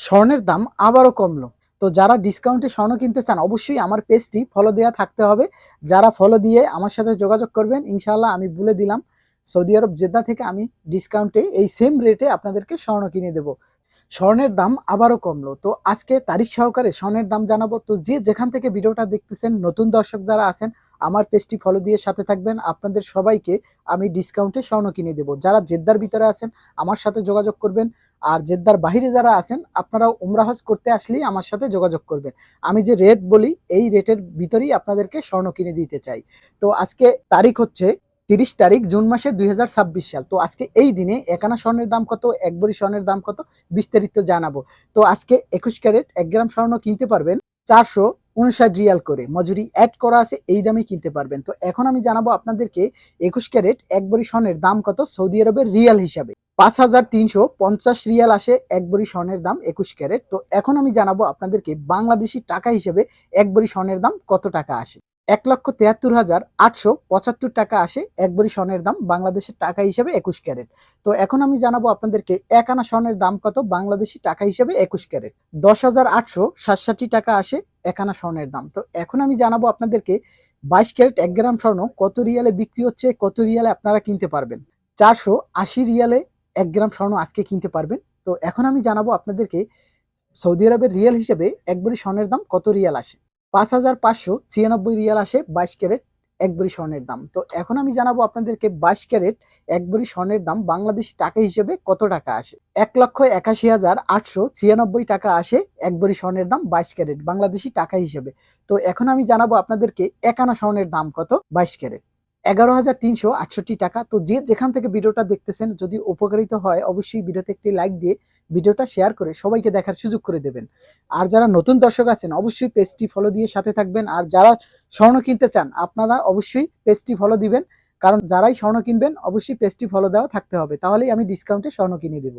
স্বর্ণের দাম আবারও কমলো। তো যারা ডিসকাউন্টে স্বর্ণ কিনতে চান অবশ্যই আমার পেজটি ফলো দেওয়া থাকতে হবে। যারা ফলো দিয়ে আমার সাথে যোগাযোগ করবেন ইনশাআল্লাহ আমি বলে দিলাম সৌদি আরব জেদ্দা থেকে আমি ডিসকাউন্টে এই সেম রেটে আপনাদেরকে স্বর্ণ কিনে দেব। স্বর্ণের দাম আবারও কমলো। তো আজকে তারিখ সহকারে স্বর্ণের দাম জানাবো। তো যে যেখান থেকে ভিডিওটা দেখতেছেন নতুন দর্শক যারা আছেন আমার পেজটি ফলো দিয়ে সাথে থাকবেন। আপনাদের সবাইকে আমি ডিসকাউন্টে স্বর্ণ কিনে দেব। যারা জেদ্দার ভিতরে আছেন আমার সাথে যোগাযোগ করবেন। আর জেদ্দার বাহিরে যারা আছেন আপনারা উমরা হজ করতে আসলেই আমার সাথে যোগাযোগ করবেন। আমি যে রেট বলি এই রেটের ভিতরেই আপনাদেরকে স্বর্ণ কিনে দিতে চাই। তো আজকে তারিখ হচ্ছে 30 তারিখ জুন মাসের 2026 সাল। তো আজকে এই দিনে একানা স্বর্ণের দাম কত, এক ভরি স্বর্ণের দাম কত বিস্তারিত জানাবো। তো আজকে 21 ক্যারেট 1 গ্রাম স্বর্ণ কিনতে পারবেন 459 রিয়াল করে, মজুরি অ্যাড করা আছে, এই দামে কিনতে পারবেন। তো এখন আমি জানাবো আপনাদেরকে 21 ক্যারেট 1 ভরি স্বর্ণের দাম কত সৌদি আরবের রিয়াল হিসাবে। 5350 রিয়াল আসে 1 ভরি স্বর্ণের দাম 21 ক্যারেট। তো এখন আমি জানাবো আপনাদেরকে বাংলাদেশি টাকা হিসেবে 1 ভরি স্বর্ণের দাম কত টাকা আসে। 1,73,875 টাকা আসে 1 ভরি স্বর্ণের দাম বাংলাদেশের টাকা হিসেবে 21 ক্যারেট। তো এখন আমি জানাবো আপনাদেরকে 1 আনা স্বর্ণের দাম কত বাংলাদেশি টাকা হিসেবে 21 ক্যারেট। 10,867 টাকা আসে 1 আনা স্বর্ণের দাম। তো এখন আমি জানাবো আপনাদেরকে 22 ক্যারেট 1 গ্রাম স্বর্ণ কত রিয়ালে বিক্রি হচ্ছে, কত রিয়ালে আপনারা কিনতে পারবেন। 480 রিয়ালে 1 গ্রাম স্বর্ণ আজকে কিনতে পারবেন। তো এখন আমি জানাবো আপনাদেরকে সৌদি আরবের রিয়াল হিসেবে 1 ভরি স্বর্ণের দাম কত রিয়াল আসে। 5,596 রিয়াল আসে 22 ক্যারেট 1 ভরি স্বর্ণের দাম। তো এখন আমি জানাবো আপনাদেরকে 22 ক্যারেট 1 ভরি স্বর্ণের দাম বাংলাদেশি টাকা হিসেবে কত টাকা আসে। 1,81,896 টাকা আসে 1 ভরি স্বর্ণের দাম 22 ক্যারেট বাংলাদেশি টাকা হিসেবে। তো এখন আমি জানাবো আপনাদেরকে 1 আনা স্বর্ণের দাম কত 22 ক্যারেট। 11,368 টাকা। তো যে যেখান থেকে ভিডিওটা দেখতেছেন যদি উপকারিত হয় অবশ্যই ভিডিওতে একটি লাইক দিয়ে ভিডিওটা শেয়ার করে সবাইকে দেখার সুযোগ করে দেবেন। আর যারা নতুন দর্শক আছেন অবশ্যই পেজটি ফলো দিয়ে সাথে থাকবেন। আর যারা স্বর্ণ কিনতে চান আপনারা অবশ্যই পেজটি ফলো দিবেন, কারণ যারাই স্বর্ণ কিনবেন অবশ্যই পেজটি ফলো দেওয়া থাকতে হবে, তাহলেই আমি ডিসকাউন্টে স্বর্ণ কিনে দেব।